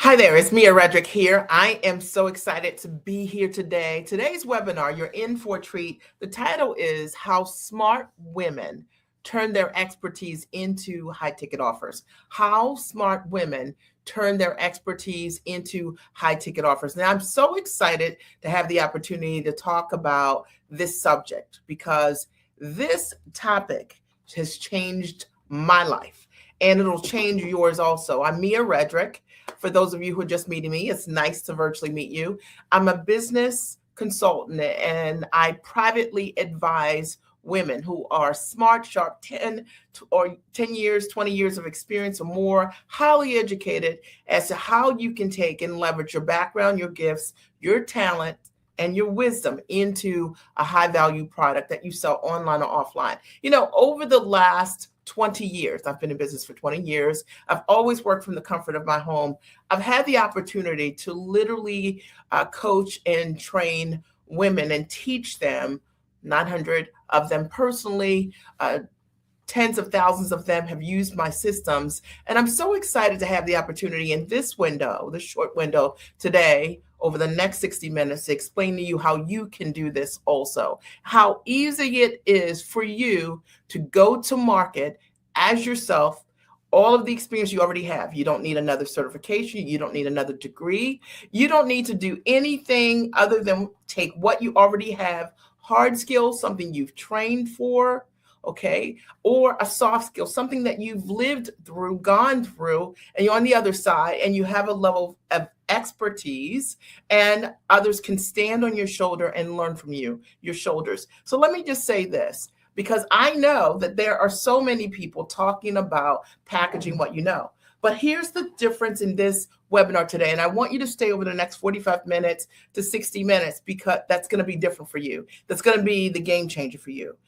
Hi there, it's Mia Redrick here. I am so excited to be here today. Today's webinar, you're in for a treat. The title is How Smart Women Turn Their Expertise into High Ticket Offers. How smart women turn their expertise into high ticket offers. Now, I'm so excited to have the opportunity to talk about this subject because this topic has changed my life and it'll change yours also. I'm Mia Redrick. For those of you who are just meeting me, it's nice to virtually meet you. I'm a business consultant and I privately advise women who are smart, sharp, 10 years, 20 years of experience or more, highly educated as to how you can take and leverage your background, your gifts, your talent, and your wisdom into a high value product that you sell online or offline. You know, over the last 20 years, I've been in business for 20 years. I've always worked from the comfort of my home. I've had the opportunity to literally coach and train women and teach them, 900 of them personally, tens of thousands of them have used my systems. And I'm so excited to have the opportunity in this window, the short window today, over the next 60 minutes to explain to you how you can do this also. How easy it is for you to go to market as yourself, all of the experience you already have. You don't need another certification. You don't need another degree. You don't need to do anything other than take what you already have, hard skills, something you've trained for, okay, or a soft skill, something that you've lived through, gone through, and you're on the other side and you have a level of expertise and others can stand on your shoulder and learn from you, your shoulders. So let me just say this, because I know that there are so many people talking about packaging what you know. But here's the difference in this webinar today. And I want you to stay over the next 45 minutes to 60 minutes because that's going to be different for you. That's going to be the game changer for you.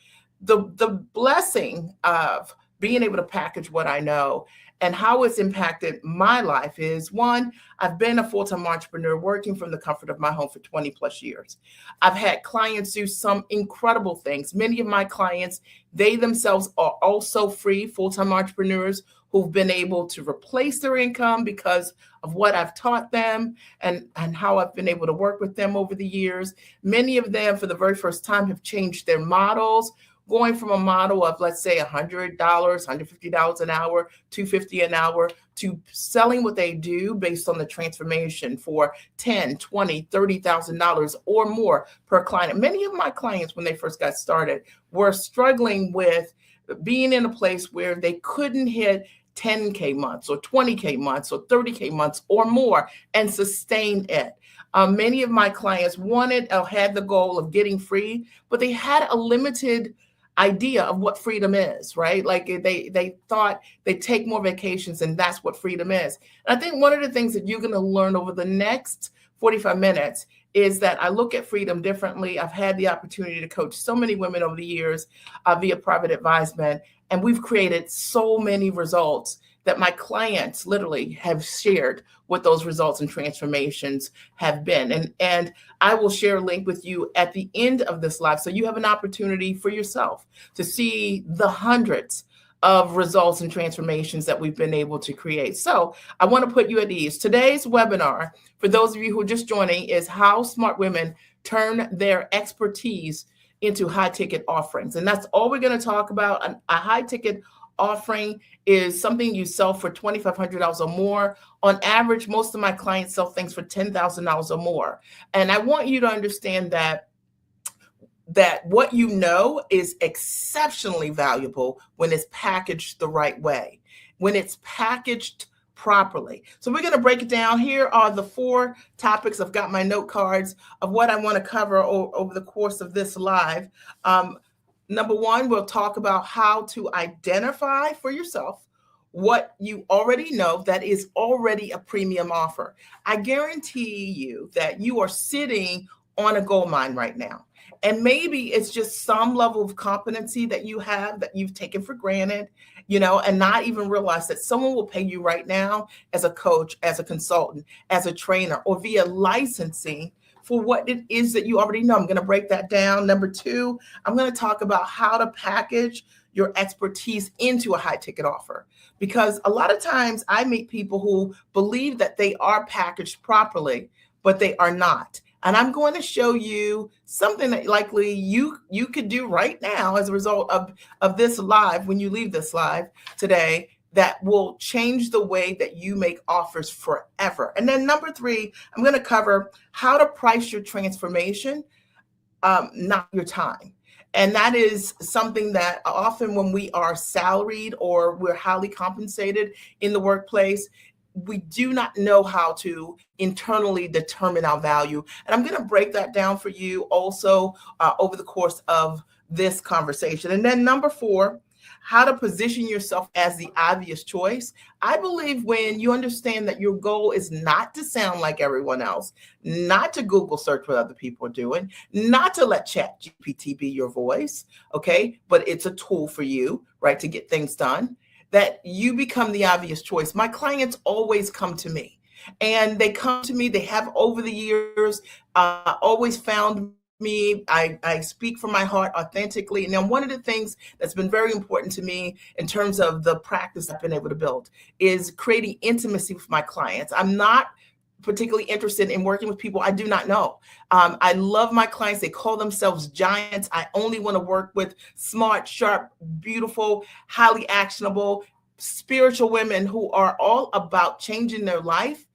The blessing of being able to package what I know and how it's impacted my life is, one, I've been a full-time entrepreneur working from the comfort of my home for 20 plus years. I've had clients do some incredible things. Many of my clients, they themselves are also free full-time entrepreneurs who've been able to replace their income because of what I've taught them and how I've been able to work with them over the years. Many of them, for the very first time, have changed their models, going from a model of, let's say, $100, $150 an hour, $250 an hour, to selling what they do based on the transformation for $10,000, $20,000, $30,000 or more per client. Many of my clients, when they first got started, were struggling with being in a place where they couldn't hit 10K months or 20K months or 30K months or more and sustain it. Many of my clients wanted or had the goal of getting free, but they had a limited idea of what freedom is, right? Like they thought they'd take more vacations and that's what freedom is. And I think one of the things that you're going to learn over the next 45 minutes is that I look at freedom differently. I've had the opportunity to coach so many women over the years via private advisement, and we've created so many results that my clients literally have shared what those results and transformations have been. And I will share a link with you at the end of this live so you have an opportunity for yourself to see the hundreds of results and transformations that we've been able to create. So I want to put you at ease. Today's webinar, for those of you who are just joining, is how smart women turn their expertise into high ticket offerings. And that's all we're going to talk about. A high ticket offering is something you sell for $2,500 or more. On average, most of my clients sell things for $10,000 or more. And I want you to understand that what you know is exceptionally valuable when it's packaged the right way, when it's packaged properly. So we're going to break it down. Here are the 4 topics. I've got my note cards of what I want to cover over the course of this live. Number 1, we'll talk about how to identify for yourself what you already know that is already a premium offer. I guarantee you that you are sitting on a gold mine right now. And maybe it's just some level of competency that you have that you've taken for granted, you know, and not even realize that someone will pay you right now as a coach, as a consultant, as a trainer, or via licensing for what it is that you already know. I'm going to break that down. Number 2, I'm going to talk about how to package your expertise into a high ticket offer. Because a lot of times I meet people who believe that they are packaged properly, but they are not. And I'm going to show you something that likely you could do right now as a result of this live, when you leave this live today, that will change the way that you make offers forever. And then number 3, I'm going to cover how to price your transformation, not your time. And that is something that often when we are salaried or we're highly compensated in the workplace, we do not know how to internally determine our value. And I'm going to break that down for you also over the course of this conversation. And then number 4, how to position yourself as the obvious choice. I believe when you understand that your goal is not to sound like everyone else, not to Google search what other people are doing, not to let ChatGPT be your voice, okay, but it's a tool for you, right, to get things done, that you become the obvious choice. My clients always come to me, and they come to me, they have over the years, always found me. I speak from my heart authentically. And then one of the things that's been very important to me in terms of the practice I've been able to build is creating intimacy with my clients. I'm not particularly interested in working with people I do not know. I love my clients. They call themselves giants. I only want to work with smart, sharp, beautiful, highly actionable, spiritual women who are all about changing their life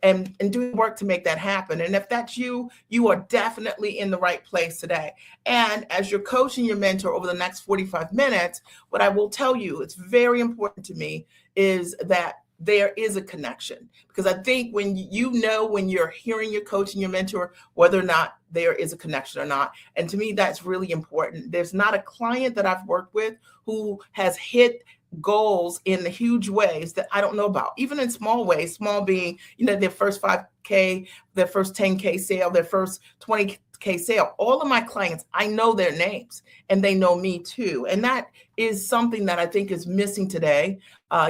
and doing work to make that happen. And if that's you, you are definitely in the right place today. And as your coach and your mentor over the next 45 minutes, what I will tell you, it's very important to me, is that there is a connection. Because I think when when you're hearing your coach and your mentor, whether or not there is a connection or not. And to me, that's really important. There's not a client that I've worked with who has hit goals in the huge ways that I don't know about, even in small ways, small being, their first 5K, their first 10K sale, their first 20K sale. All of my clients, I know their names and they know me too. And that is something that I think is missing today.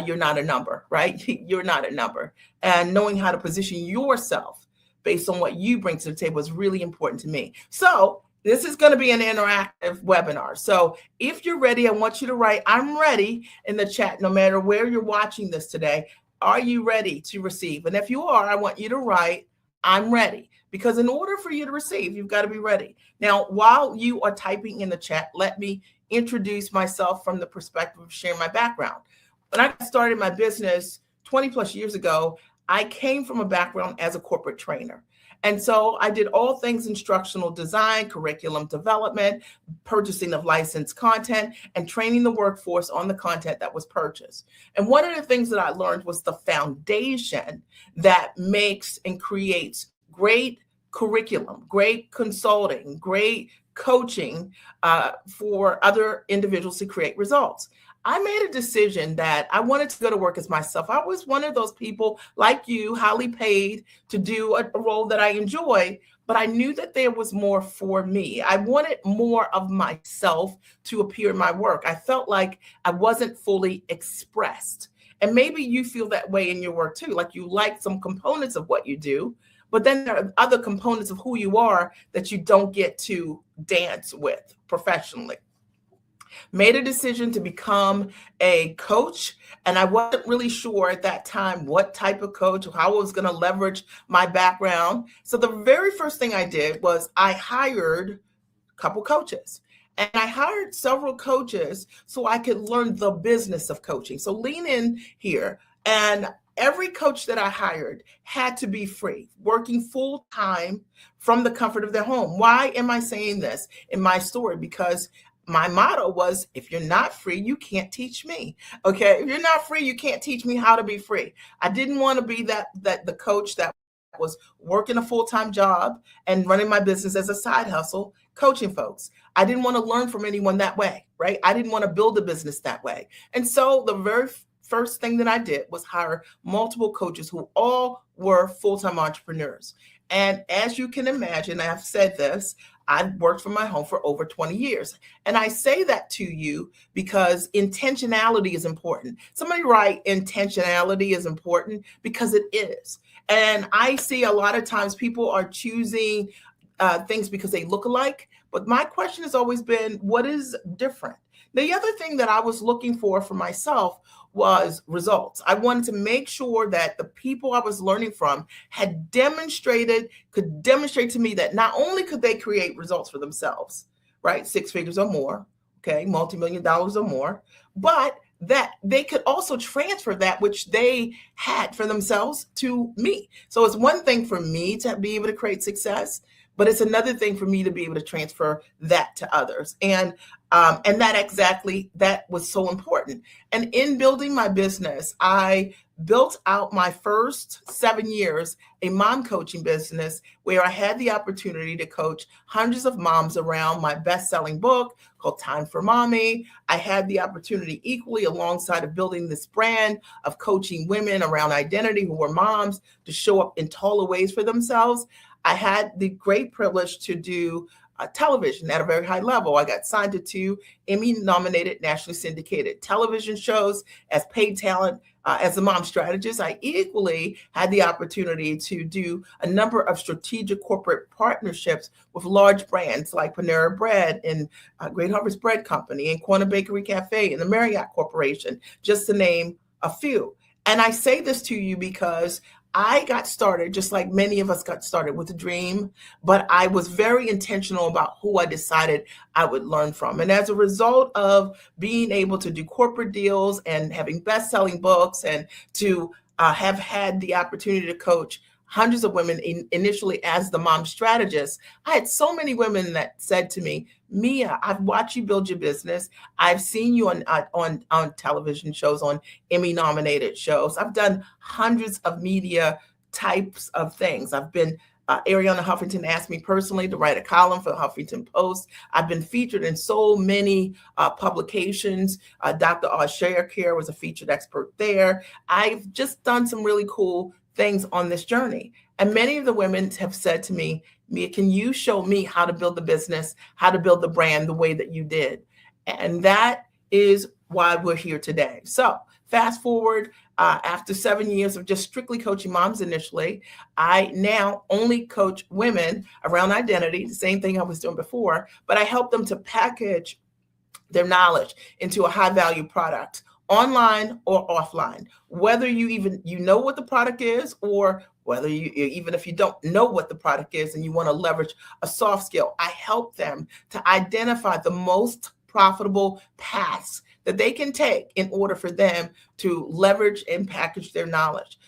You're not a number, right? You're not a number. And knowing how to position yourself based on what you bring to the table is really important to me. So this is going to be an interactive webinar. So if you're ready, I want you to write, "I'm ready," in the chat, no matter where you're watching this today. Are you ready to receive? And if you are, I want you to write, "I'm ready." Because in order for you to receive, you've got to be ready. Now, while you are typing in the chat, let me introduce myself from the perspective of sharing my background. When I started my business 20 plus years ago, I came from a background as a corporate trainer. And so I did all things instructional design, curriculum development, purchasing of licensed content, and training the workforce on the content that was purchased. And one of the things that I learned was the foundation that makes and creates great curriculum, great consulting, great coaching for other individuals to create results. I made a decision that I wanted to go to work as myself. I was one of those people like you, highly paid to do a role that I enjoy, but I knew that there was more for me. I wanted more of myself to appear in my work. I felt like I wasn't fully expressed. And maybe you feel that way in your work too, like you like some components of what you do, but then there are other components of who you are that you don't get to dance with professionally. Made a decision to become a coach, and I wasn't really sure at that time what type of coach or how I was going to leverage my background. So the very first thing I did was I hired a couple coaches. And I hired several coaches so I could learn the business of coaching. So lean in here. And every coach that I hired had to be free, working full time from the comfort of their home. Why am I saying this in my story? Because my motto was, if you're not free, you can't teach me. Okay. If you're not free, you can't teach me how to be free. I didn't want to be that the coach that was working a full-time job and running my business as a side hustle, coaching folks. I didn't want to learn from anyone that way, right? I didn't want to build a business that way. And so the very first thing that I did was hire multiple coaches who all were full-time entrepreneurs. And as you can imagine, I've said this, I've worked from my home for over 20 years. And I say that to you because intentionality is important. Somebody write, intentionality is important, because it is. And I see a lot of times people are choosing things because they look alike. But my question has always been, what is different? The other thing that I was looking for myself was results. I wanted to make sure that the people I was learning from could demonstrate to me that not only could they create results for themselves, right? Six figures or more, okay, multi-million dollars or more, but that they could also transfer that which they had for themselves to me. So it's one thing for me to be able to create success, but it's another thing for me to be able to transfer that to others. And that was so important. And in building my business, I built out my first 7 years a mom coaching business where I had the opportunity to coach hundreds of moms around my best-selling book called Time for Mommy. I had the opportunity equally alongside of building this brand of coaching women around identity who were moms to show up in taller ways for themselves. I had the great privilege to do television at a very high level. I got signed to 2 Emmy-nominated, nationally syndicated television shows as paid talent. As a mom strategist, I equally had the opportunity to do a number of strategic corporate partnerships with large brands like Panera Bread and Great Harvest Bread Company and Corner Bakery Cafe and the Marriott Corporation, just to name a few. And I say this to you because I got started, just like many of us got started, with a dream, but I was very intentional about who I decided I would learn from. And as a result of being able to do corporate deals and having best-selling books and to have had the opportunity to coach hundreds of women initially as the mom strategist, I had so many women that said to me, Mia, I've watched you build your business. I've seen you on television shows, on Emmy-nominated shows. I've done hundreds of media types of things. I've been Ariana Huffington asked me personally to write a column for the Huffington Post. I've been featured in so many publications. Dr. Oz Care was a featured expert there. I've just done some really cool things on this journey. And many of the women have said to me, Mia, can you show me how to build the business, how to build the brand the way that you did? And that is why we're here today. So fast forward, after 7 years of just strictly coaching moms initially, I now only coach women around identity, the same thing I was doing before, but I help them to package their knowledge into a high value product, online or offline, whether you know what the product is, or whether even if you don't know what the product is and you want to leverage a soft skill, I help them to identify the most profitable paths that they can take in order for them to leverage and package their knowledge,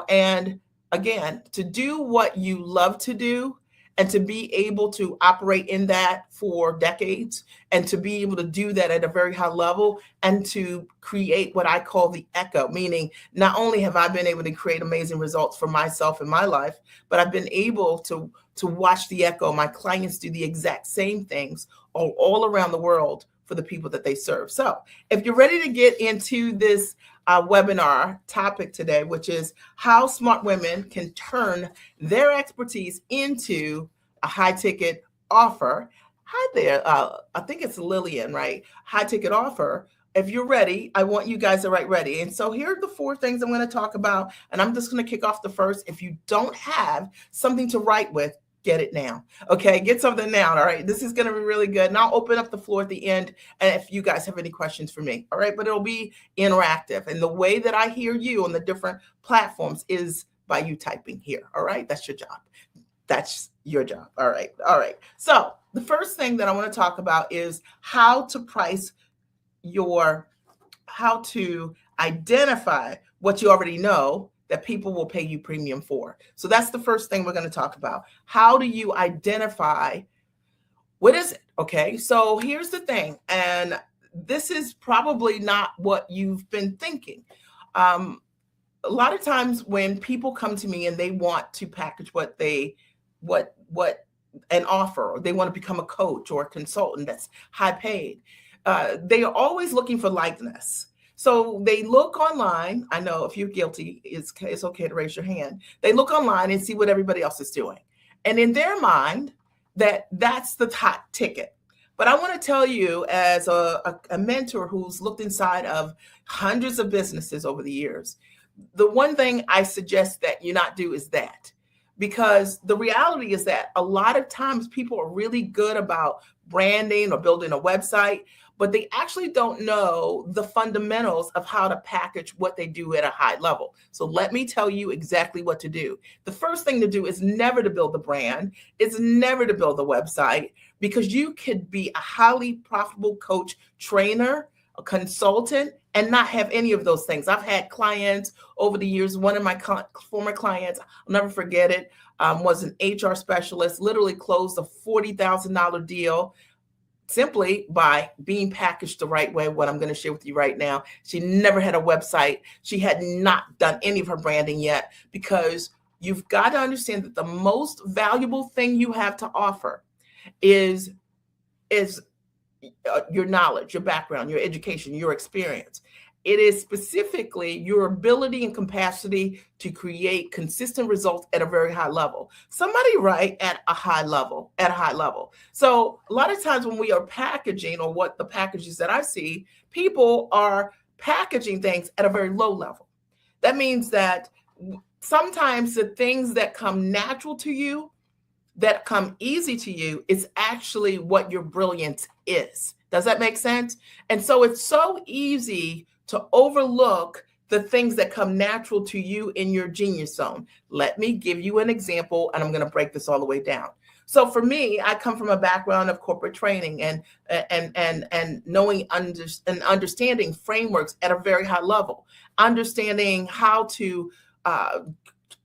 and again, to do what you love to do and to be able to operate in that for decades and to be able to do that at a very high level and to create what I call the echo, meaning not only have I been able to create amazing results for myself in my life, but I've been able to watch the echo. My clients do the exact same things all around the world for the people that they serve. So if you're ready to get into this webinar topic today, which is how smart women can turn their expertise into a high ticket offer. Hi there. I think it's Lillian, right? High ticket offer. If you're ready, I want you guys to write ready. And so here are the 4 things I'm going to talk about. And I'm just going to kick off the first. If you don't have something to write with, get it now. Okay, get something now. All right, this is going to be really good. And I'll open up the floor at the end. And if you guys have any questions for me, all right, but it'll be interactive. And the way that I hear you on the different platforms is by you typing here. All right, that's your job. That's your job. All right. All right. So the first thing that I want to talk about is how to identify what you already know that people will pay you premium for. So that's the first thing we're going to talk about. How do you identify what is it? Okay, so here's the thing, and this is probably not what you've been thinking. A lot of times when people come to me and they want to package an offer, or they want to become a coach or a consultant that's high paid, they are always looking for likeness. So they look online. I know if you're guilty, it's okay to raise your hand. They look online and see what everybody else is doing. And in their mind, that's the hot ticket. But I want to tell you, as a mentor who's looked inside of hundreds of businesses over the years, the one thing I suggest that you not do is that. Because the reality is that a lot of times people are really good about branding or building a website, but they actually don't know the fundamentals of how to package what they do at a high level. So let me tell you exactly what to do. The first thing to do is never to build the brand, it's never to build the website, because you could be a highly profitable coach, trainer, a consultant, and not have any of those things. I've had clients over the years. One of my former clients, I'll never forget it, was an HR specialist, literally closed a $40,000 deal simply by being packaged the right way, what I'm going to share with you right now. She never had a website. She had not done any of her branding yet, because you've got to understand that the most valuable thing you have to offer is your knowledge, your background, your education, your experience. It is specifically your ability and capacity to create consistent results at a very high level. Somebody write at a high level, at a high level. So a lot of times when we are packaging, or what the packages that I see, people are packaging things at a very low level. That means that sometimes the things that come natural to you, that come easy to you, is actually what your brilliance is. Does that make sense? And so it's so easy to overlook the things that come natural to you in your genius zone. Let me give you an example, and I'm going to break this all the way down. So for me, I come from a background of corporate training and knowing and understanding frameworks at a very high level, understanding how to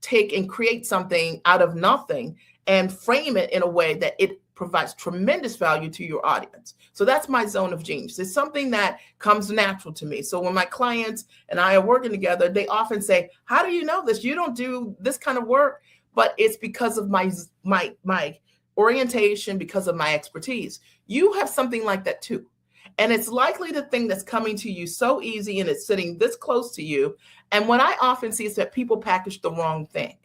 take and create something out of nothing and frame it in a way that it provides tremendous value to your audience. So that's my zone of genius. It's something that comes natural to me. So when my clients and I are working together, they often say, "How do you know this? You don't do this kind of work." But it's because of my orientation, because of my expertise. You have something like that too. And it's likely the thing that's coming to you so easy, and it's sitting this close to you. And what I often see is that people package the wrong thing.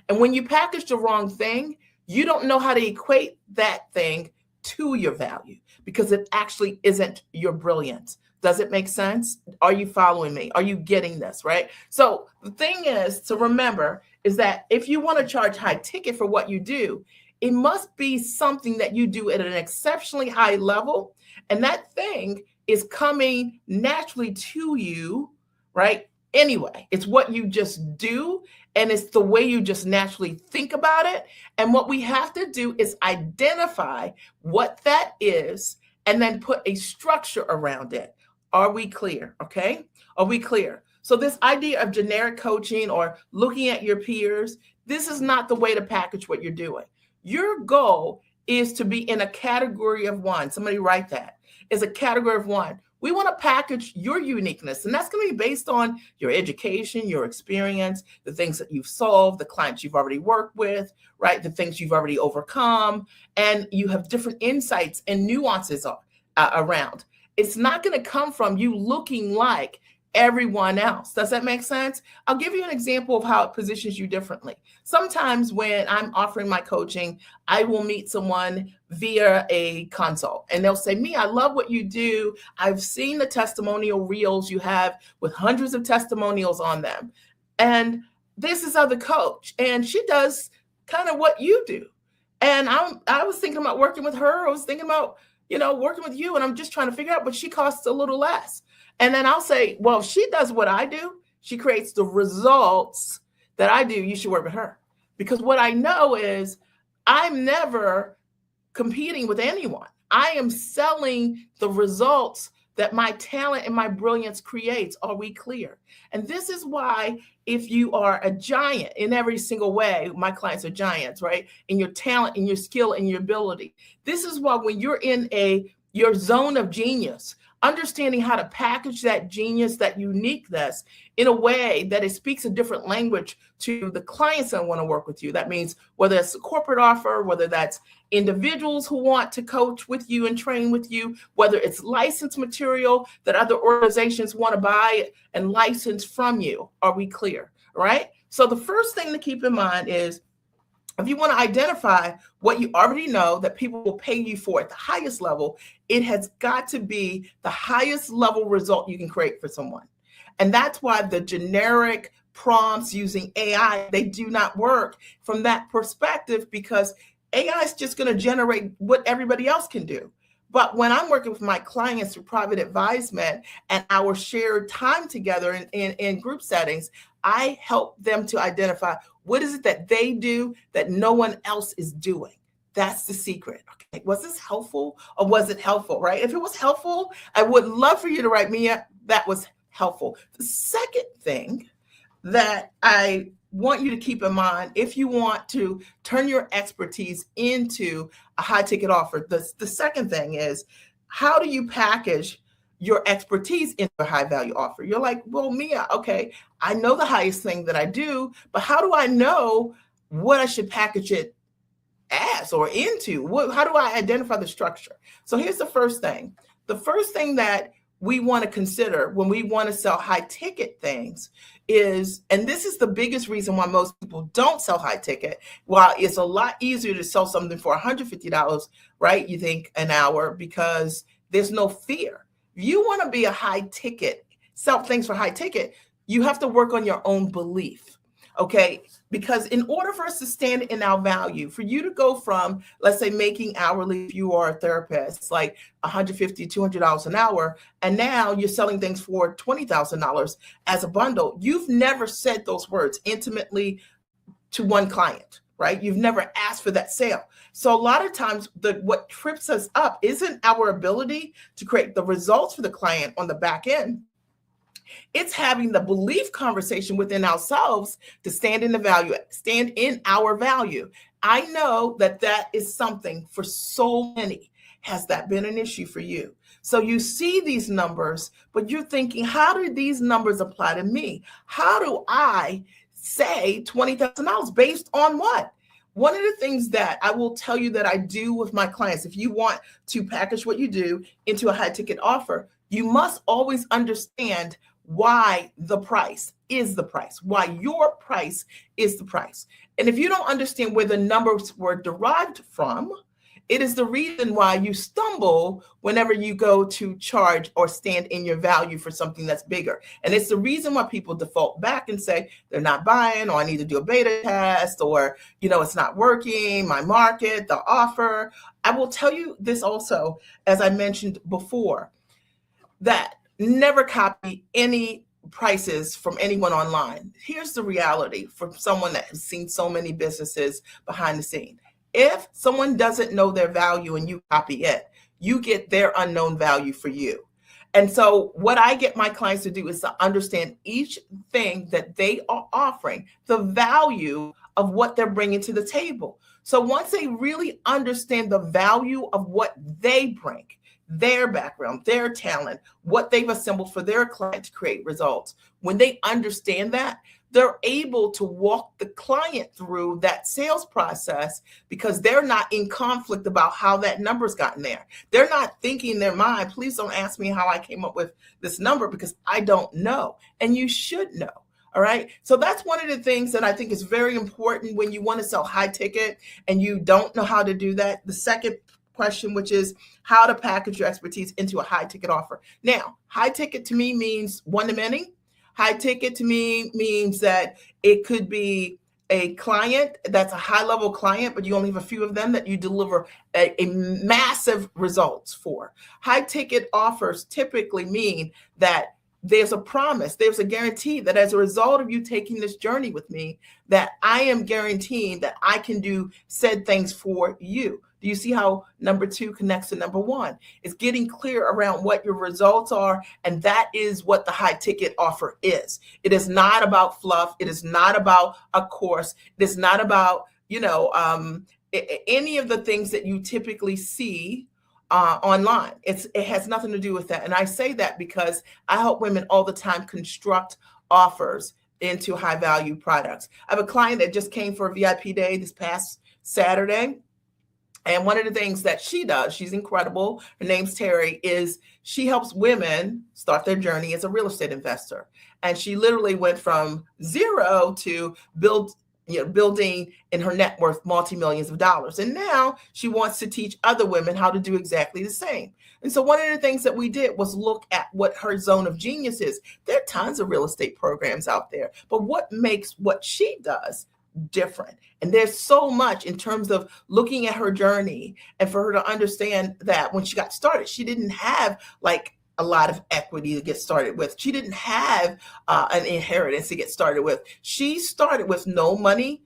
And when you package the wrong thing, you don't know how to equate that thing to your value, because it actually isn't your brilliance. Does it make sense? Are you following me? Are you getting this, right? So the thing is to remember is that if you want to charge high ticket for what you do, it must be something that you do at an exceptionally high level. And that thing is coming naturally to you, right? Anyway, it's what you just do, and it's the way you just naturally think about it. And what we have to do is identify what that is and then put a structure around it. Are we clear? Okay. Are we clear? So this idea of generic coaching or looking at your peers, this is not the way to package what you're doing. Your goal is to be in a category of one. Somebody write that. Is a category of one. We want to package your uniqueness, and that's going to be based on your education, your experience, the things that you've solved, the clients you've already worked with, right? The things you've already overcome, and you have different insights and nuances around. It's not going to come from you looking like everyone else. Does that make sense? I'll give you an example of how it positions you differently. Sometimes when I'm offering my coaching, I will meet someone via a consult, and they'll say, "Me, I love what you do. I've seen the testimonial reels you have with hundreds of testimonials on them. And this is other coach, and she does kind of what you do. And I was thinking about working with her. I was thinking about, working with you, and I'm just trying to figure out, but she costs a little less." And then I'll say, "Well, if she does what I do, she creates the results that I do, you should work with her." Because what I know is I'm never competing with anyone. I am selling the results that my talent and my brilliance creates. Are we clear? And this is why, if you are a giant in every single way, my clients are giants, right? In your talent, in your skill, and your ability. This is why when you're in your zone of genius, understanding how to package that genius, that uniqueness in a way that it speaks a different language to the clients that want to work with you. That means whether it's a corporate offer, whether that's individuals who want to coach with you and train with you, whether it's licensed material that other organizations want to buy and license from you. Are we clear? Right? So the first thing to keep in mind is, if you want to identify what you already know that people will pay you for at the highest level, it has got to be the highest level result you can create for someone. And that's why the generic prompts using AI, they do not work from that perspective, because AI is just going to generate what everybody else can do. But when I'm working with my clients through private advisement and our shared time together in group settings, I help them to identify what is it that they do that no one else is doing. That's the secret. Okay, was this helpful or was it helpful, right? If it was helpful, I would love for you to write me up. That was helpful. The second thing that I want you to keep in mind if you want to turn your expertise into a high ticket offer, the second thing is, how do you package your expertise into a high value offer? You're like, well, Mia, okay, I know the highest thing that I do, but how do I know what I should package it as or into? How do I identify the structure? So here's the first thing. The first thing that we want to consider when we want to sell high ticket things is, and this is the biggest reason why most people don't sell high ticket, while it's a lot easier to sell something for $150, right? You think an hour, because there's no fear. If you want to be a high ticket, sell things for high ticket, you have to work on your own belief. Okay, because in order for us to stand in our value, for you to go from, let's say, making hourly, if you are a therapist, like $150, $200 an hour, and now you're selling things for $20,000 as a bundle, you've never said those words intimately to one client, right? You've never asked for that sale. So a lot of times what trips us up isn't our ability to create the results for the client on the back end. It's having the belief conversation within ourselves to stand in our value. I know that is something for so many. Has that been an issue for you? So you see these numbers, but you're thinking, how do these numbers apply to me? How do I say $20,000 based on what? One of the things that I will tell you that I do with my clients, if you want to package what you do into a high ticket offer, you must always understand why the price is the price, why your price is the price. And if you don't understand where the numbers were derived from, it is the reason why you stumble whenever you go to charge or stand in your value for something that's bigger. And it's the reason why people default back and say they're not buying, or I need to do a beta test, or, it's not working, my market, the offer. I will tell you this also, as I mentioned before, that never copy any prices from anyone online. Here's the reality for someone that has seen so many businesses behind the scene. If someone doesn't know their value and you copy it, you get their unknown value for you. And so what I get my clients to do is to understand each thing that they are offering, the value of what they're bringing to the table. So once they really understand the value of what they bring, their background, their talent, what they've assembled for their client to create results. When they understand that, they're able to walk the client through that sales process because they're not in conflict about how that number's gotten there. They're not thinking in their mind, please don't ask me how I came up with this number because I don't know. And you should know. All right. So that's one of the things that I think is very important when you want to sell high ticket and you don't know how to do that. The second question, which is how to package your expertise into a high ticket offer. Now, high ticket to me means one to many. High ticket to me means that it could be a client that's a high level client, but you only have a few of them that you deliver a massive results for. High ticket offers typically mean that there's a promise, there's a guarantee that as a result of you taking this journey with me, that I am guaranteeing that I can do said things for you. Do you see how number 2 connects to number 1? It's getting clear around what your results are, and that is what the high ticket offer is. It is not about fluff. It is not about a course. It is not about, any of the things that you typically see online. It has nothing to do with that. And I say that because I help women all the time construct offers into high value products. I have a client that just came for a VIP day this past Saturday. And one of the things that she does, she's incredible, her name's Terry, is she helps women start their journey as a real estate investor. And she literally went from zero to building in her net worth multi-millions of dollars. And now she wants to teach other women how to do exactly the same. And so one of the things that we did was look at what her zone of genius is. There are tons of real estate programs out there, but what makes what she does different. And there's so much in terms of looking at her journey and for her to understand that when she got started, she didn't have like a lot of equity to get started with. She didn't have an inheritance to get started with. She started with no money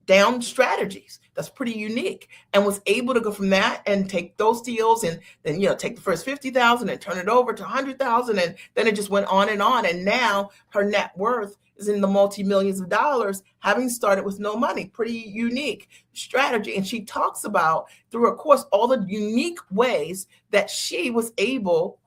down strategies. That's pretty unique, and was able to go from that and take those deals and then, take the first 50,000 and turn it over to 100,000. And then it just went on and on. And now her net worth is in the multi-millions of dollars, having started with no money. Pretty unique strategy. And she talks about through her course all the unique ways that she was able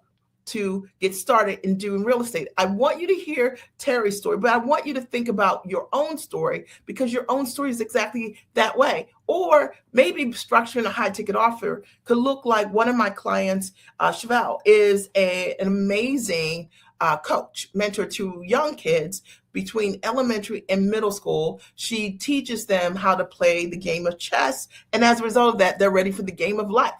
to get started in doing real estate. I want you to hear Terry's story, but I want you to think about your own story, because your own story is exactly that way. Or maybe structuring a high ticket offer could look like one of my clients, Chevelle, is an amazing coach, mentor to young kids between elementary and middle school. She teaches them how to play the game of chess. And as a result of that, they're ready for the game of life.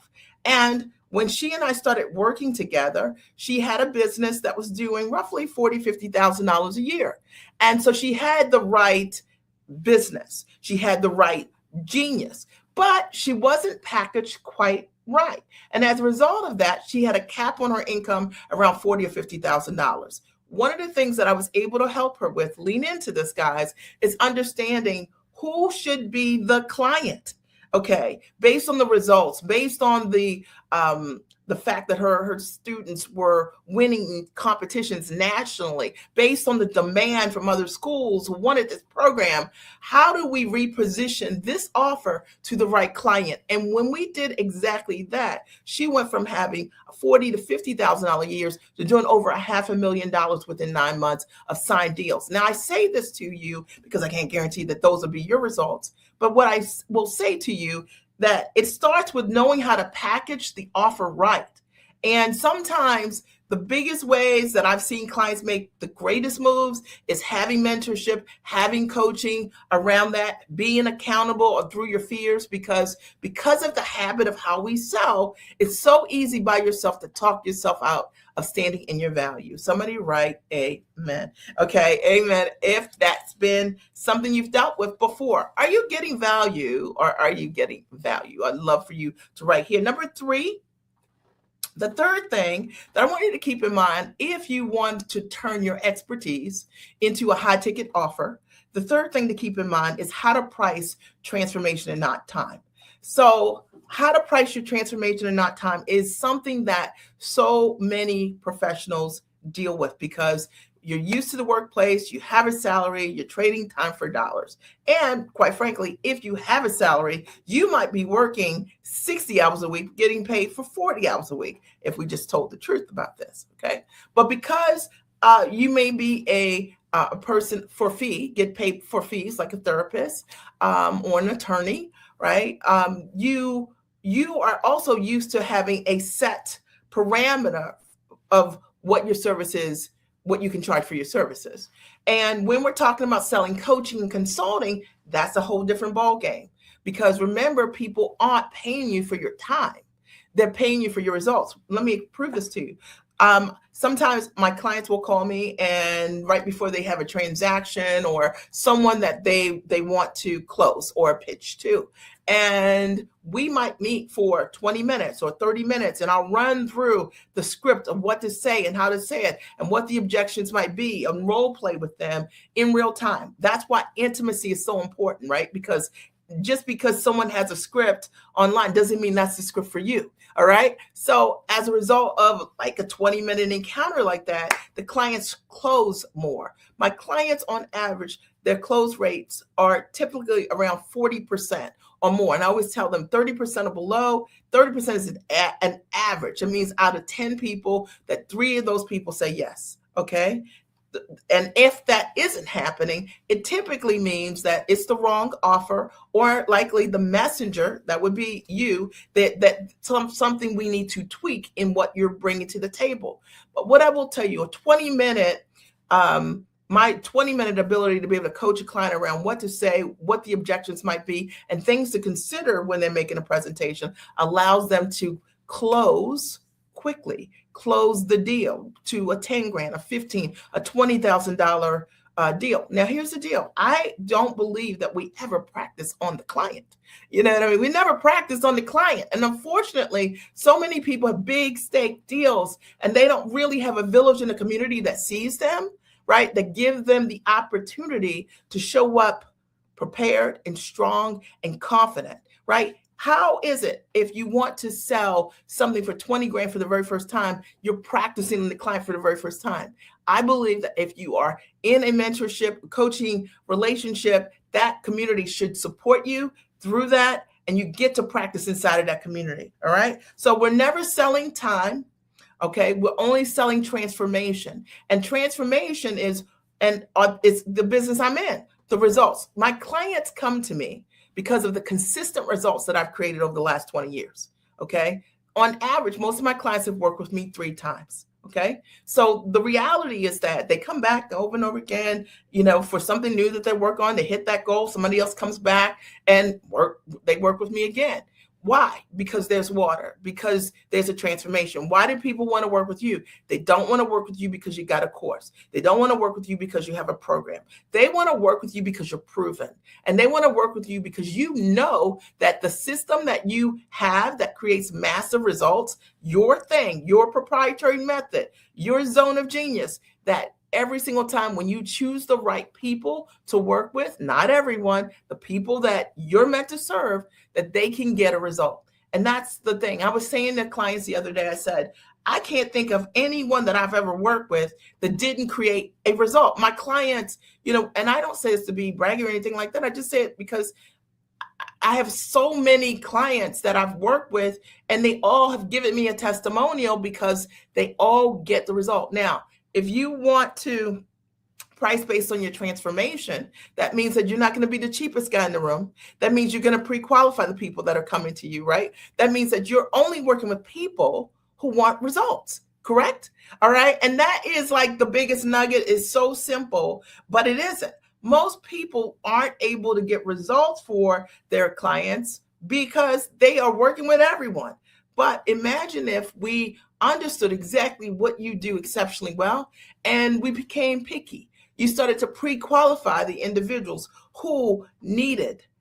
And when she and I started working together, she had a business that was doing roughly $40,000, $50,000 a year. And so she had the right business. She had the right genius, but she wasn't packaged quite right. And as a result of that, she had a cap on her income around $40,000 or $50,000. One of the things that I was able to help her with, lean into this, guys, is understanding who should be the client. Okay, based on the results, based on the fact that her students were winning competitions nationally, based on the demand from other schools who wanted this program, how do we reposition this offer to the right client? And when we did exactly that, she went from having $40,000 to $50,000 years to doing over $500,000 within 9 months of signed deals. Now, I say this to you because I can't guarantee that those will be your results. But what I will say to you, that it starts with knowing how to package the offer right. And sometimes the biggest ways that I've seen clients make the greatest moves is having mentorship, having coaching around that, being accountable or through your fears, because of the habit of how we sell, it's so easy by yourself to talk yourself out of standing in your value. Somebody write amen. Okay, amen. If that's been something you've dealt with before, are you getting value or are you getting value? I'd love for you to write here. Number 3, the third thing that I want you to keep in mind, if you want to turn your expertise into a high ticket offer, the third thing to keep in mind is how to price transformation and not time. So how to price your transformation and not time is something that so many professionals deal with, because you're used to the workplace, you have a salary, you're trading time for dollars. And quite frankly, if you have a salary, you might be working 60 hours a week, getting paid for 40 hours a week, if we just told the truth about this, okay? But because you may be a person for fee, get paid for fees like a therapist or an attorney, right? You are also used to having a set parameter of what your service is, what you can charge for your services. And when we're talking about selling coaching and consulting, that's a whole different ballgame. Because remember, people aren't paying you for your time. They're paying you for your results. Let me prove this to you. Sometimes my clients will call me, and right before they have a transaction or someone that they want to close or pitch to, and we might meet for 20 minutes or 30 minutes, and I'll run through the script of what to say and how to say it and what the objections might be, and role play with them in real time. That's why intimacy is so important, right? Because just because someone has a script online doesn't mean that's the script for you. All right. So as a result of like a 20-minute encounter like that, the clients close more. My clients on average, their close rates are typically around 40% or more. And I always tell them 30% or below. 30% is an average. It means out of 10 people, that 3 of those people say yes. Okay. And if that isn't happening, it typically means that it's the wrong offer, or likely the messenger, that would be you, that something we need to tweak in what you're bringing to the table. But what I will tell you, my 20-minute ability to be able to coach a client around what to say, what the objections might be, and things to consider when they're making a presentation allows them to close quickly, close the deal to a 10 grand, a 15, a $20,000 deal. Now, here's the deal. I don't believe that we ever practice on the client. You know what I mean? We never practice on the client. And unfortunately, so many people have big stake deals and they don't really have a village in the community that sees them, right? That give them the opportunity to show up prepared and strong and confident, right? How is it if you want to sell something for 20 grand for the very first time, you're practicing the client for the very first time? I believe that if you are in a mentorship, coaching relationship, that community should support you through that, and you get to practice inside of that community. All right. So we're never selling time. Okay. We're only selling transformation. And transformation is, and it's the business I'm in, the results. My clients come to me because of the consistent results that I've created over the last 20 years. Okay. On average, most of my clients have worked with me 3 times. Okay. So the reality is that they come back over and over again, for something new that they work on, they hit that goal, somebody else comes back and they work with me again. Why? Because there's water, because there's a transformation. Why do people want to work with you? They don't want to work with you because you got a course. They don't want to work with you because you have a program. They want to work with you because you're proven. And they want to work with you because you know that the system that you have that creates massive results, your thing, your proprietary method, your zone of genius, that every single time when you choose the right people to work with, not everyone, the people that you're meant to serve, that they can get a result. And that's the thing. I was saying to clients the other day, I said, I can't think of anyone that I've ever worked with that didn't create a result. My clients, and I don't say this to be bragging or anything like that. I just say it because I have so many clients that I've worked with, and they all have given me a testimonial because they all get the result. Now, if you want to price based on your transformation, that means that you're not going to be the cheapest guy in the room. That means you're going to pre-qualify the people that are coming to you, right? That means that you're only working with people who want results, correct? All right. And that is like the biggest nugget. Is so simple, but it isn't. Most people aren't able to get results for their clients because they are working with everyone. But imagine if we understood exactly what you do exceptionally well and we became picky. You started to pre-qualify the individuals who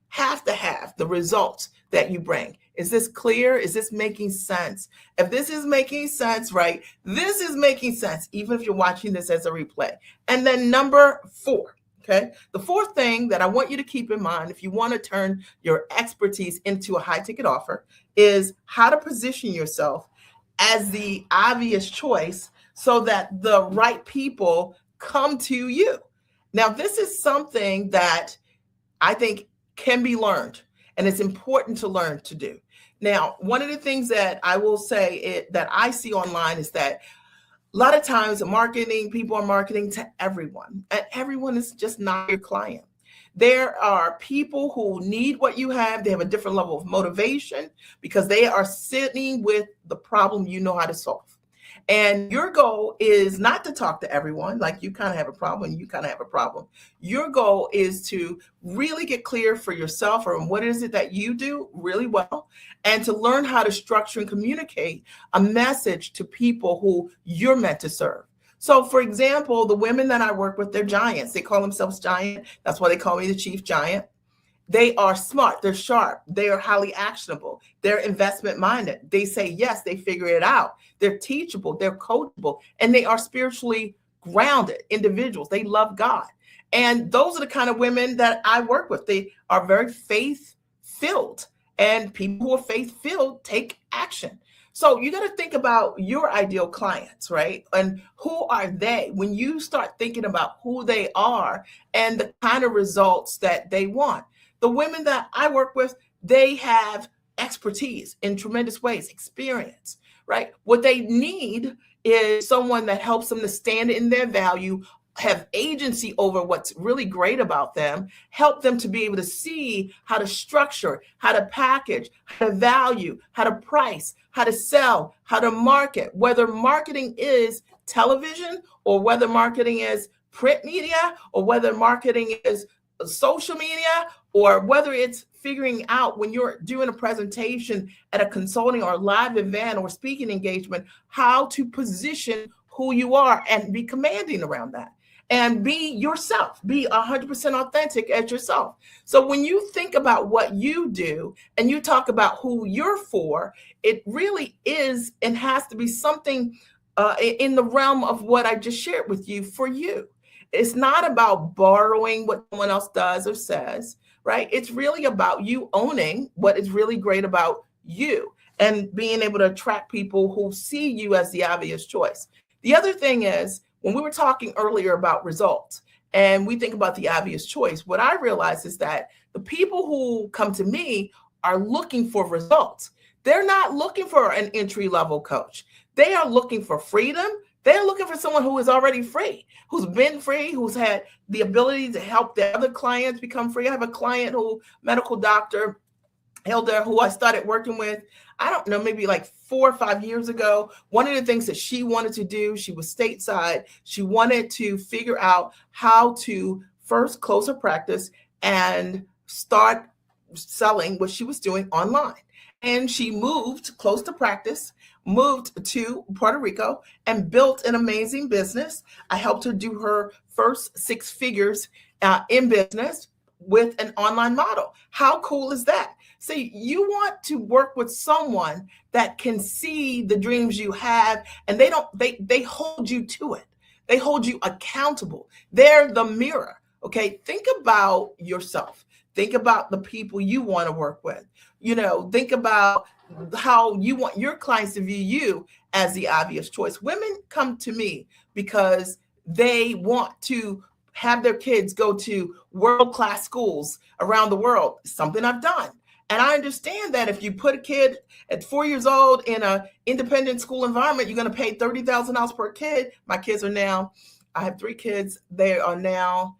have to have the results that you bring. Is this clear? Is this making sense? If this is making sense, right, this is making sense, even if you're watching this as a replay. And then number 4, okay, the 4th thing that I want you to keep in mind if you want to turn your expertise into a high ticket offer is how to position yourself as the obvious choice so that the right people come to you. Now, this is something that I think can be learned, and it's important to learn to do. Now, one of the things that I will say that I see online is that a lot of times people are marketing to everyone, and everyone is just not your client. There are people who need what you have. They have a different level of motivation because they are sitting with the problem you know how to solve. And your goal is not to talk to everyone, like you kind of have a problem and you kind of have a problem. Your goal is to really get clear for yourself on what is it that you do really well, and to learn how to structure and communicate a message to people who you're meant to serve. So, for example, the women that I work with, they're giants. They call themselves giant. That's why they call me the Chief Giant. They are smart. They're sharp. They are highly actionable. They're investment minded. They say yes. They figure it out. They're teachable. They're coachable. And they are spiritually grounded individuals. They love God. And those are the kind of women that I work with. They are very faith filled. And people who are faith filled take action. So you got to think about your ideal clients, right? And who are they? When you start thinking about who they are and the kind of results that they want. The women that I work with, they have expertise in tremendous ways, experience, right? What they need is someone that helps them to stand in their value, have agency over what's really great about them, help them to be able to see how to structure, how to package, how to value, how to price, how to sell, how to market, whether marketing is television or whether marketing is print media or whether marketing is social media or whether it's figuring out when you're doing a presentation at a consulting or live event or speaking engagement, how to position who you are and be commanding around that. and be yourself, be 100% authentic as yourself. So when you think about what you do and you talk about who you're for, it really is and has to be something in the realm of what I just shared with you for you. It's not about borrowing what someone else does or says, right? It's really about you owning what is really great about you and being able to attract people who see you as the obvious choice. The other thing is, when we were talking earlier about results and we think about the obvious choice, what I realize is that the people who come to me are looking for results. They're not looking for an entry level coach. They are looking for freedom. They're looking for someone who is already free, who's been free, who's had the ability to help their other clients become free. I have a client medical doctor, Hilda, who I started working with, I don't know, maybe like 4 or 5 years ago. One of the things that she wanted to do, she was stateside. She wanted to figure out how to first close her practice and start selling what she was doing online. And she moved close to practice, moved to Puerto Rico, and built an amazing business. I helped her do her first 6 figures in business with an online model. How cool is that? See, you want to work with someone that can see the dreams you have, and they hold you to it. They hold you accountable. They're the mirror. Okay. Think about yourself. Think about the people you want to work with. Think about how you want your clients to view you as the obvious choice. Women come to me because they want to have their kids go to world-class schools around the world, something I've done. And I understand that if you put a kid at 4 years old in an independent school environment, you're going to pay $30,000 per kid. I have 3 kids. They are now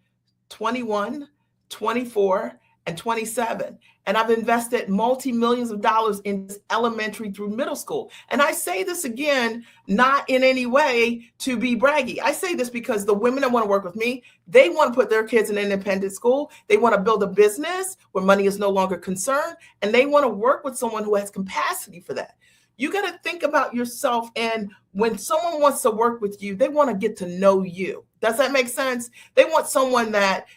21, 24, and 27. And I've invested multi-millions of dollars in elementary through middle school. And I say this again, not in any way to be braggy. I say this because the women that want to work with me, they want to put their kids in an independent school. They want to build a business where money is no longer concerned. And they want to work with someone who has capacity for that. You got to think about yourself. And when someone wants to work with you, they want to get to know you. Does that make sense? They want someone that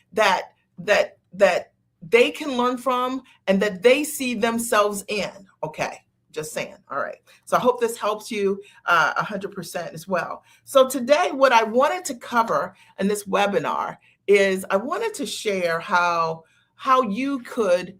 they can learn from and that they see themselves in. Okay, just saying. All right. So I hope this helps you 100% as well. So today, what I wanted to cover in this webinar is I wanted to share how you could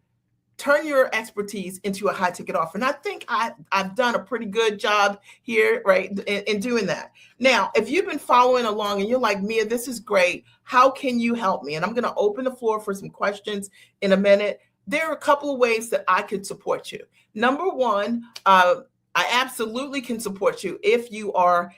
turn your expertise into a high ticket offer. And I think I've done a pretty good job here, right, in doing that. Now, if you've been following along and you're like, Mia, this is great, how can you help me? And I'm going to open the floor for some questions in a minute. There are a couple of ways that I could support you. Number one, I absolutely can support you if you are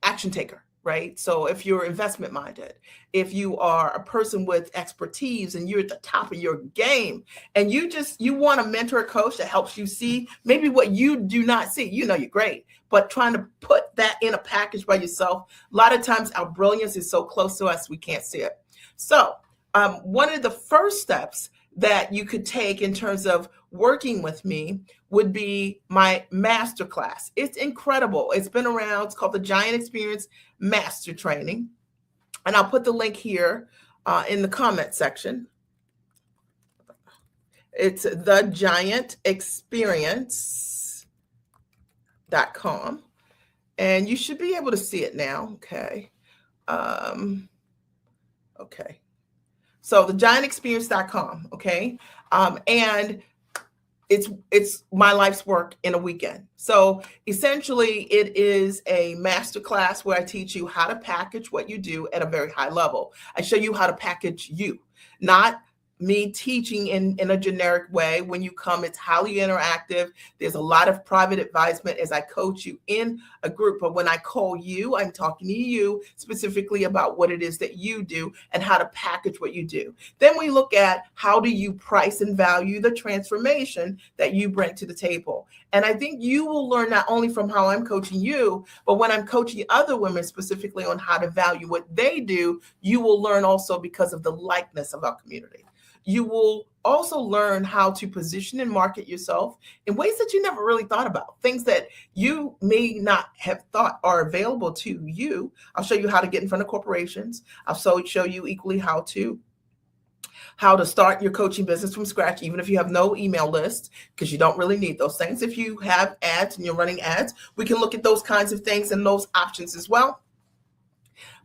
action taker. Right? So if you're investment minded, if you are a person with expertise and you're at the top of your game and you want a mentor or coach that helps you see maybe what you do not see, you're great, but trying to put that in a package by yourself, a lot of times our brilliance is so close to us, we can't see it. So one of the first steps that you could take in terms of working with me would be my masterclass. It's incredible. It's been around. It's called the Giant Experience Master Training. And I'll put the link here in the comment section. It's thegiantexperience.com. And you should be able to see it now. Okay. Okay. So thegiantexperience.com. Okay. And it's my life's work in a weekend. So essentially it is a masterclass where I teach you how to package what you do at a very high level. I show you how to package you, not me teaching in a generic way. When you come, it's highly interactive. There's a lot of private advisement as I coach you in a group. But when I call you, I'm talking to you specifically about what it is that you do and how to package what you do. Then we look at how do you price and value the transformation that you bring to the table. And I think you will learn not only from how I'm coaching you, but when I'm coaching other women specifically on how to value what they do, you will learn also because of the likeness of our community. You will also learn how to position and market yourself in ways that you never really thought about, things that you may not have thought are available to you. I'll show you how to get in front of corporations. I'll show you equally how to start your coaching business from scratch, even if you have no email list, because you don't really need those things. If you have ads and you're running ads, we can look at those kinds of things and those options as well.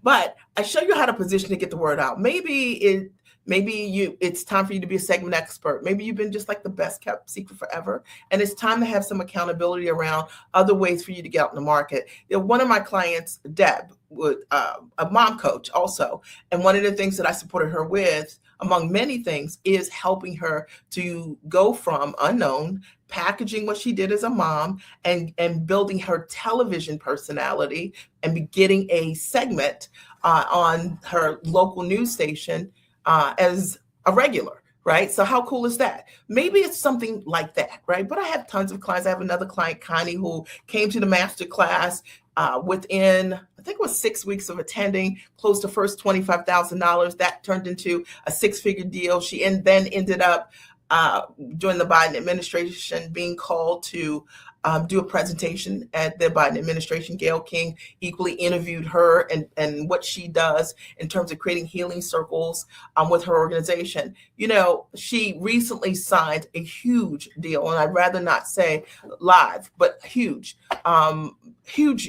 But I show you how to position to get the word out. Maybe it's time for you to be a segment expert. Maybe you've been just like the best kept secret forever, and it's time to have some accountability around other ways for you to get out in the market. One of my clients, Deb, a mom coach also, and one of the things that I supported her with, among many things, is helping her to go from unknown, packaging what she did as a mom, and building her television personality, and be getting a segment on her local news station as a regular, right? So how cool is that? Maybe it's something like that, right? But I have tons of clients. I have another client, Connie, who came to the master class within, I think it was 6 weeks of attending, closed the first $25,000. That turned into a 6-figure deal. She then ended up during the Biden administration being called to do a presentation at the Biden administration. Gayle King equally interviewed her and what she does in terms of creating healing circles with her organization. She recently signed a huge deal, and I'd rather not say live, but huge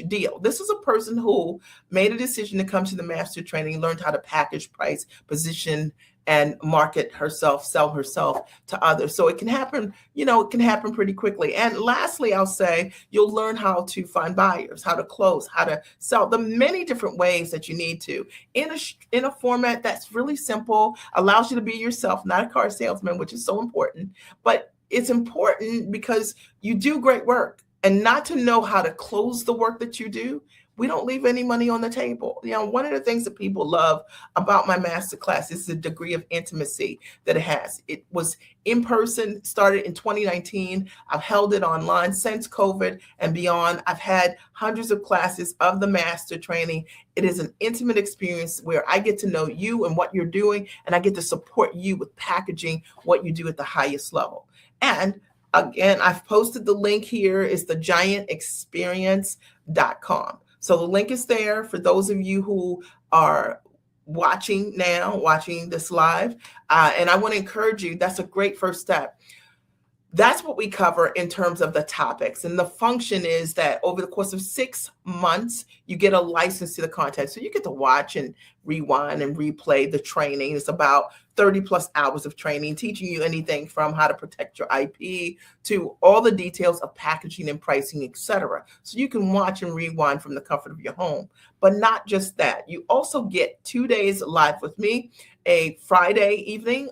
deal. This is a person who made a decision to come to the master training, learned how to package, price, position, and market herself, sell herself to others. So it can happen, it can happen pretty quickly. And lastly, I'll say you'll learn how to find buyers, how to close, how to sell, the many different ways that you need to in a format that's really simple, allows you to be yourself, not a car salesman, which is so important. But it's important because you do great work, and not to know how to close the work that you do, we don't leave any money on the table. One of the things that people love about my masterclass is the degree of intimacy that it has. It was in person, started in 2019. I've held it online since COVID and beyond. I've had hundreds of classes of the master training. It is an intimate experience where I get to know you and what you're doing, and I get to support you with packaging what you do at the highest level. And again, I've posted the link here. It's thegiantexperience.com. So the link is there for those of you who are watching this live. And I want to encourage you, that's a great first step. That's what we cover in terms of the topics. And the function is that over the course of 6 months, you get a license to the content. So you get to watch and rewind and replay the training. It's about 30 plus hours of training, teaching you anything from how to protect your IP to all the details of packaging and pricing, etc. So you can watch and rewind from the comfort of your home. But not just that. You also get 2 days live with me, a Friday evening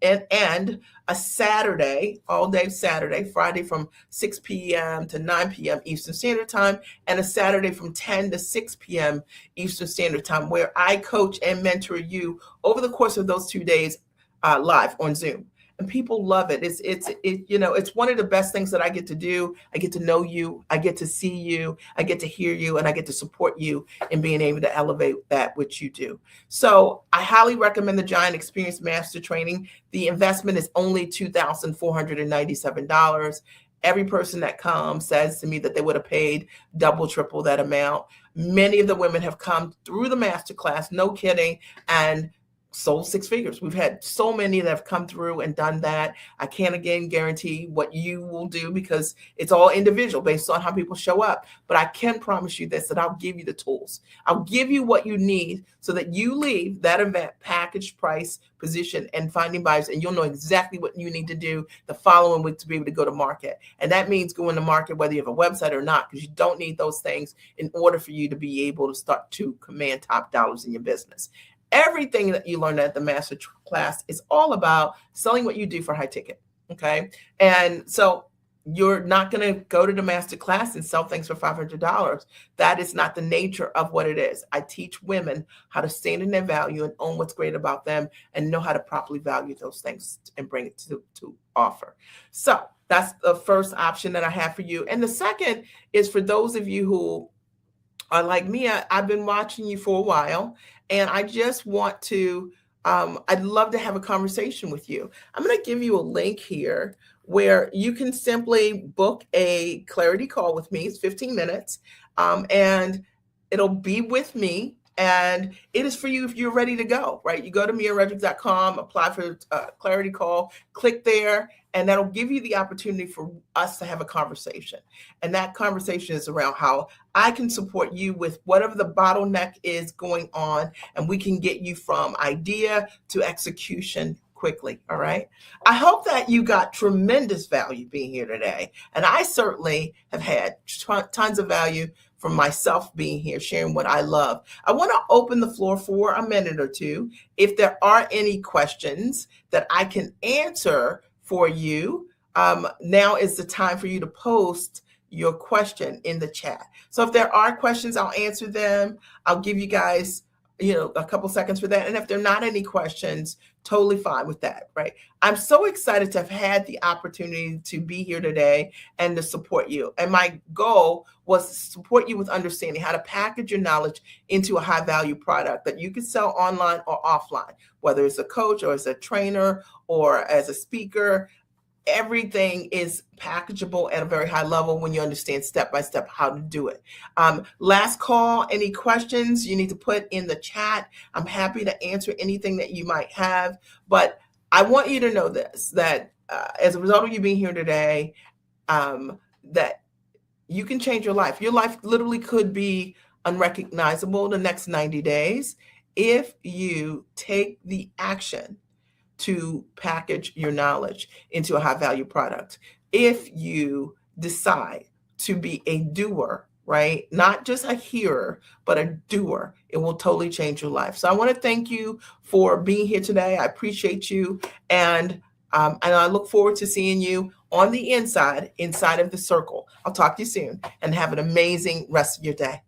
and a Saturday, all day Saturday, Friday from 6 p.m. to 9 p.m. Eastern Standard Time, and a Saturday from 10 to 6 p.m. Eastern Standard Time, where I coach and mentor you over the course of those 2 days live on Zoom. And people love it. It's one of the best things that I get to do. I get to know you, I get to see you, I get to hear you, and I get to support you in being able to elevate that which you do. So I highly recommend the Giant Experience Master Training. The investment is only $2,497. Every person that comes says to me that they would have paid double, triple that amount. Many of the women have come through the masterclass, no kidding, and sold 6 figures. We've had so many that have come through and done that. I can't again guarantee what you will do because it's all individual based on how people show up. But I can promise you this, that I'll give you the tools. I'll give you what you need so that you leave that event packaged, price, position, and finding buyers, and you'll know exactly what you need to do the following week to be able to go to market. And that means going to market whether you have a website or not, because you don't need those things in order for you to be able to start to command top dollars in your business. Everything that you learn at the master class is all about selling what you do for high ticket. Okay. And so you're not going to go to the master class and sell things for $500. That is not the nature of what it is. I teach women how to stand in their value and own what's great about them and know how to properly value those things and bring it to offer. So that's the first option that I have for you. And the second is for those of you who are like me. I've been watching you for a while, and I just want to I'd love to have a conversation with you. I'm going to give you a link here where you can simply book a clarity call with me. It's 15 minutes, and it'll be with me. And it is for you if you're ready to go, right? You go to miaredrick.com, apply for a clarity call, click there, and that'll give you the opportunity for us to have a conversation. And that conversation is around how I can support you with whatever the bottleneck is going on, and we can get you from idea to execution quickly. All right. I hope that you got tremendous value being here today. And I certainly have had tons of value from myself being here, sharing what I love. I want to open the floor for a minute or two. If there are any questions that I can answer for you, now is the time for you to post your question in the chat. So if there are questions, I'll answer them. I'll give you guys, a couple seconds for that. And if there are not any questions, totally fine with that, right? I'm so excited to have had the opportunity to be here today and to support you. And my goal was to support you with understanding how to package your knowledge into a high value product that you can sell online or offline, whether it's a coach or as a trainer or as a speaker. Everything is packageable at a very high level when you understand step by step how to do it. Last call, any questions you need to put in the chat. I'm happy to answer anything that you might have, but I want you to know this, that as a result of you being here today, that you can change your life. Your life literally could be unrecognizable the next 90 days if you take the action to package your knowledge into a high value product. If you decide to be a doer, right? Not just a hearer, but a doer, it will totally change your life. So I want to thank you for being here today. I appreciate you. And I look forward to seeing you on the inside of the circle. I'll talk to you soon and have an amazing rest of your day.